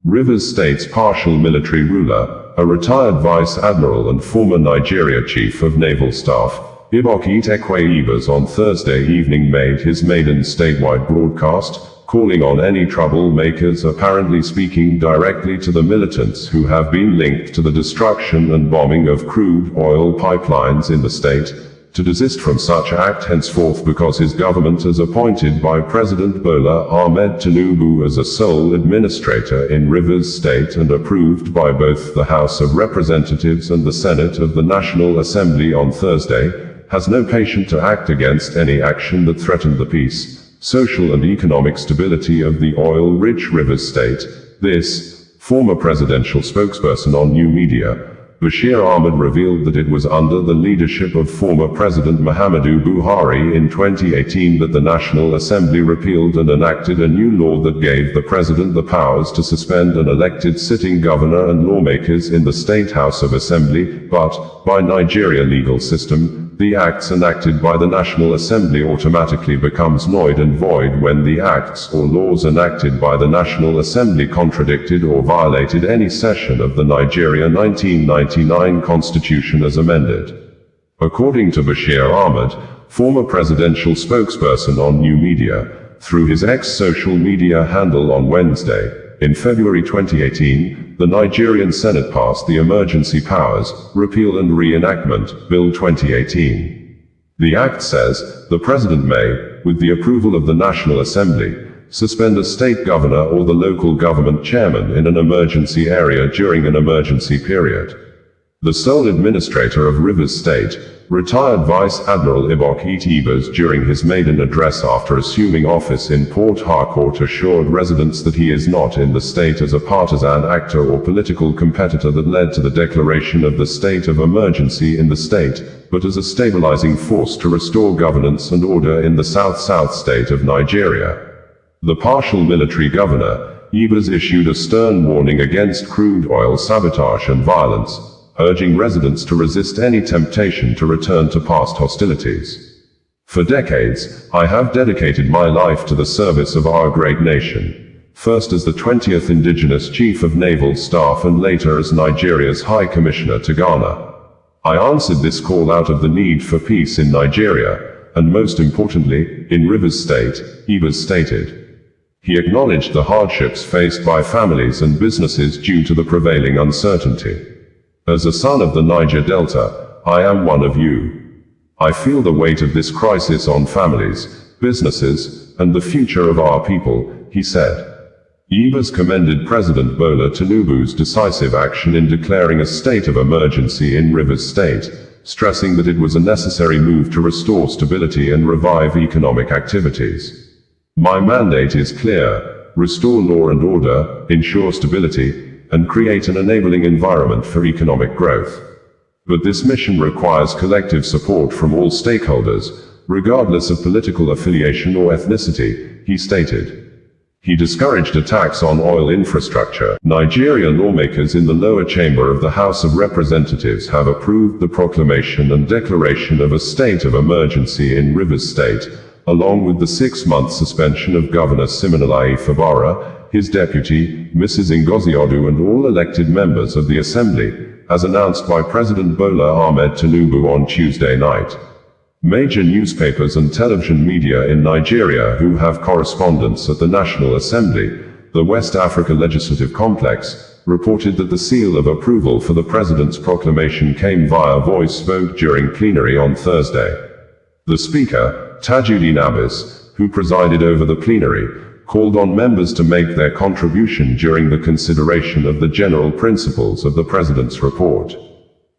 Rivers State's partial military ruler, a retired Vice Admiral and former Nigeria Chief of Naval Staff, Ibok-Ete Ekwe Ibas on Thursday evening made his maiden statewide broadcast, calling on any troublemakers apparently speaking directly to the militants who have been linked to the destruction and bombing of crude oil pipelines in the state, to desist from such act henceforth because his government is appointed by President Bola Ahmed Tinubu as a sole administrator in Rivers State and approved by both the House of Representatives and the Senate of the National Assembly on Thursday, has no patience to act against any action that threatened the peace, social and economic stability of the oil-rich Rivers State. This, former presidential spokesperson on new media, Bashir Ahmad revealed that it was under the leadership of former President Muhammadu Buhari in 2018 that the National Assembly repealed and enacted a new law that gave the president the powers to suspend an elected sitting governor and lawmakers in the State House of Assembly, but, by Nigeria legal system, the acts enacted by the National Assembly automatically becomes noid and void when the acts or laws enacted by the National Assembly contradicted or violated any section of the Nigeria 1999 Constitution as amended. According to Bashir Ahmad, former presidential spokesperson on new media, through his ex-social media handle on Wednesday, in February 2018, the Nigerian Senate passed the Emergency Powers, Repeal and Reenactment, Bill 2018. The act says, the President may, with the approval of the National Assembly, suspend a state governor or the local government chairman in an emergency area during an emergency period. The sole administrator of Rivers State, retired Vice Admiral Ibok-Ete Ekwe during his maiden address after assuming office in Port Harcourt assured residents that he is not in the state as a partisan actor or political competitor that led to the declaration of the state of emergency in the state, but as a stabilizing force to restore governance and order in the south-south state of Nigeria. The partial military governor, Ibas, issued a stern warning against crude oil sabotage and violence, urging residents to resist any temptation to return to past hostilities. For decades, I have dedicated my life to the service of our great nation, first as the 20th Indigenous Chief of Naval Staff and later as Nigeria's High Commissioner to Ghana. I answered this call out of the need for peace in Nigeria, and most importantly, in Rivers State, Ibas stated. He acknowledged the hardships faced by families and businesses due to the prevailing uncertainty. As a son of the Niger Delta, I am one of you. I feel the weight of this crisis on families, businesses, and the future of our people, he said. Ibas commended President Bola Tinubu's decisive action in declaring a state of emergency in Rivers State, stressing that it was a necessary move to restore stability and revive economic activities. My mandate is clear: restore law and order, ensure stability, and create an enabling environment for economic growth. But this mission requires collective support from all stakeholders, regardless of political affiliation or ethnicity, he stated. He discouraged attacks on oil infrastructure. Nigeria lawmakers in the lower chamber of the House of Representatives have approved the proclamation and declaration of a state of emergency in Rivers State, along with the 6-month suspension of Governor Wike-Fubara, his deputy, Mrs. Ngozi Odu, and all elected members of the Assembly, as announced by President Bola Ahmed Tinubu on Tuesday night. Major newspapers and television media in Nigeria who have correspondents at the National Assembly, the West Africa Legislative Complex, reported that the seal of approval for the President's proclamation came via voice vote during plenary on Thursday. The Speaker, Tajuddin Abbas, who presided over the plenary, called on members to make their contribution during the consideration of the general principles of the President's report.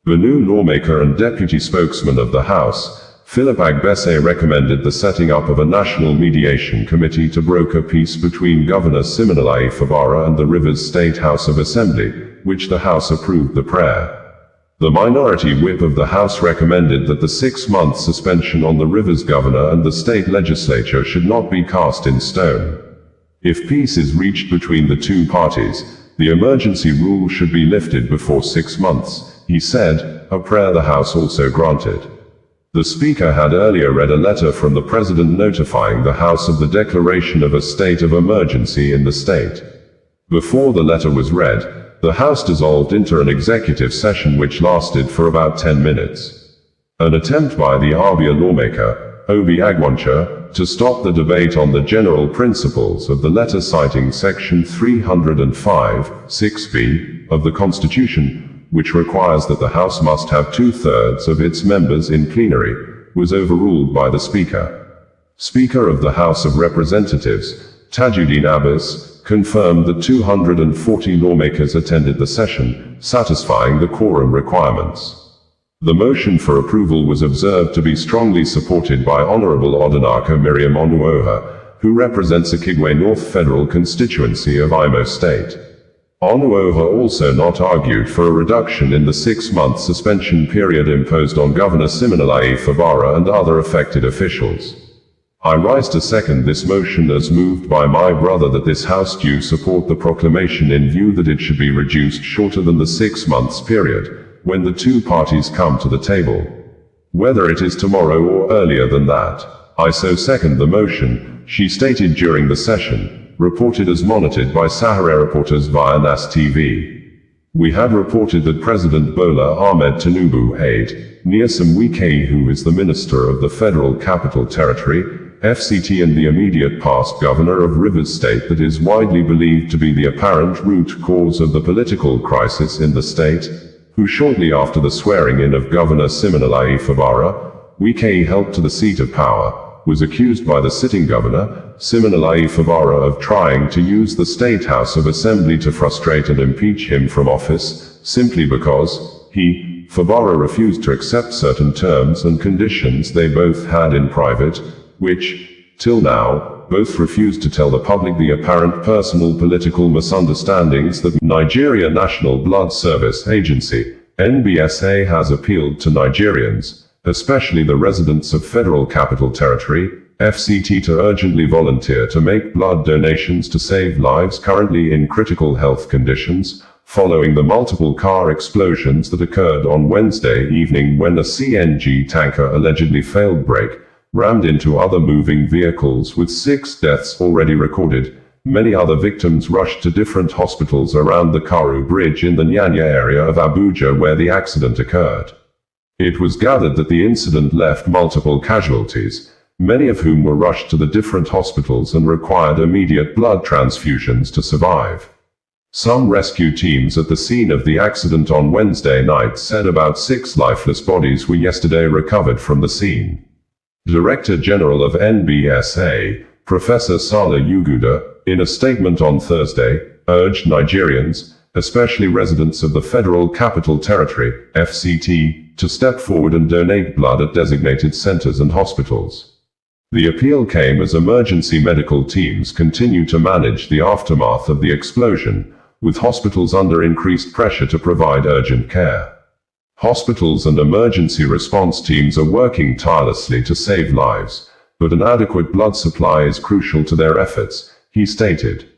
The new lawmaker and deputy spokesman of the House, Philip Agbese, recommended the setting up of a national mediation committee to broker peace between Governor Wike-Fubara and the Rivers State House of Assembly, which the House approved the prayer. The minority whip of the House recommended that the 6-month suspension on the Rivers governor and the state legislature should not be cast in stone. If peace is reached between the two parties, the emergency rule should be lifted before 6 months, he said, a prayer the House also granted. The Speaker had earlier read a letter from the President notifying the House of the declaration of a state of emergency in the state. Before the letter was read, the House dissolved into an executive session which lasted for about 10 minutes. An attempt by the Abia lawmaker, Obi Agwancha, to stop the debate on the general principles of the letter citing Section 305, 6b, of the Constitution, which requires that the House must have 2/3 of its members in plenary, was overruled by the Speaker. Speaker of the House of Representatives, Tajuddin Abbas, confirmed that 240 lawmakers attended the session, satisfying the quorum requirements. The motion for approval was observed to be strongly supported by Honorable Odinaka Miriam Onuoha, who represents Ekigwe North Federal Constituency of Imo State. Onuoha also not argued for a reduction in the 6-month suspension period imposed on Governor Siminalayi Fubara and other affected officials. I rise to second this motion as moved by my brother that this House do support the proclamation in view that it should be reduced shorter than the 6 months period, when the two parties come to the table. Whether it is tomorrow or earlier than that, I so second the motion, she stated during the session, reported as monitored by Sahara reporters via NAS TV. We had reported that President Bola Ahmed Tinubu aide, Nyesom Wike, who is the Minister of the Federal Capital Territory, FCT, and the immediate past Governor of Rivers State, that is widely believed to be the apparent root cause of the political crisis in the state, who shortly after the swearing-in of Governor Siminalayi Fubara, Wike helped to the seat of power, was accused by the sitting Governor, Siminalayi Fubara, of trying to use the State House of Assembly to frustrate and impeach him from office, simply because he, Fubara, refused to accept certain terms and conditions they both had in private, which, till now, both refused to tell the public. The apparent personal political misunderstandings that Nigeria National Blood Service Agency, NBSA, has appealed to Nigerians, especially the residents of Federal Capital Territory, FCT, to urgently volunteer to make blood donations to save lives currently in critical health conditions, following the multiple car explosions that occurred on Wednesday evening when a CNG tanker allegedly failed brake, rammed into other moving vehicles, with 6 deaths already recorded. Many other victims rushed to different hospitals around the Karu Bridge in the Nyanya area of Abuja where the accident occurred. It was gathered that the incident left multiple casualties, many of whom were rushed to the different hospitals and required immediate blood transfusions to survive. Some rescue teams at the scene of the accident on Wednesday night said about 6 lifeless bodies were yesterday recovered from the scene. Director General of NBSA, Professor Sala Uguda, in a statement on Thursday, urged Nigerians, especially residents of the Federal Capital Territory, FCT, to step forward and donate blood at designated centers and hospitals. The appeal came as emergency medical teams continue to manage the aftermath of the explosion, with hospitals under increased pressure to provide urgent care. Hospitals and emergency response teams are working tirelessly to save lives, but an adequate blood supply is crucial to their efforts, he stated.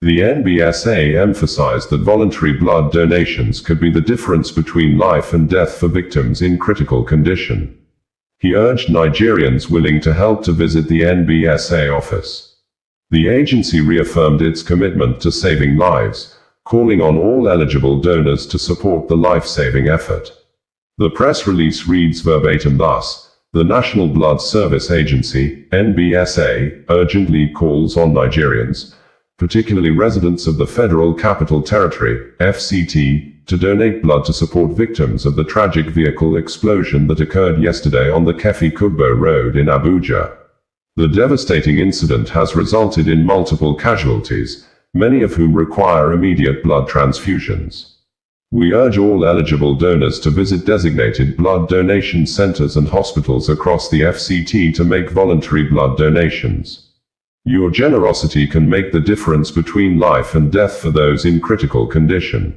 The NBSA emphasized that voluntary blood donations could be the difference between life and death for victims in critical condition. He urged Nigerians willing to help to visit the NBSA office. The agency reaffirmed its commitment to saving lives, calling on all eligible donors to support the life-saving effort. The press release reads verbatim thus: "The National Blood Service Agency, NBSA, urgently calls on Nigerians, particularly residents of the Federal Capital Territory, FCT, to donate blood to support victims of the tragic vehicle explosion that occurred yesterday on the Kefi-Kubbo Road in Abuja. The devastating incident has resulted in multiple casualties, many of whom require immediate blood transfusions. We urge all eligible donors to visit designated blood donation centers and hospitals across the FCT to make voluntary blood donations. Your generosity can make the difference between life and death for those in critical condition.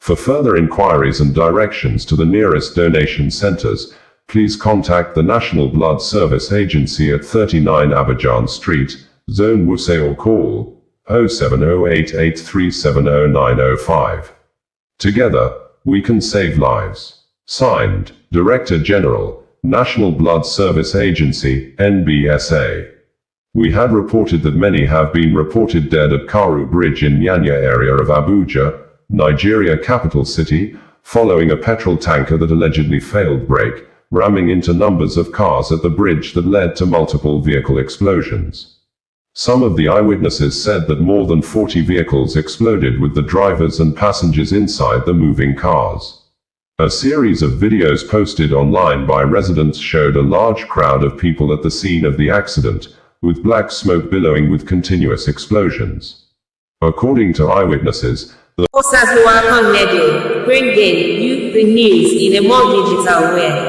For further inquiries and directions to the nearest donation centers, please contact the National Blood Service Agency at 39 Abidjan Street, Zone Wuse, or call 07088370905. Together, we can save lives." Signed, Director General, National Blood Service Agency, NBSA. We had reported that many have been reported dead at Karu Bridge in Nyanya area of Abuja, Nigeria capital city, following a petrol tanker that allegedly failed brake, ramming into numbers of cars at the bridge that led to multiple vehicle explosions. Some of the eyewitnesses said that more than 40 vehicles exploded with the drivers and passengers inside the moving cars. A series of videos posted online by residents showed a large crowd of people at the scene of the accident, with black smoke billowing with continuous explosions. According to eyewitnesses, the bringing you the news in a more digital way.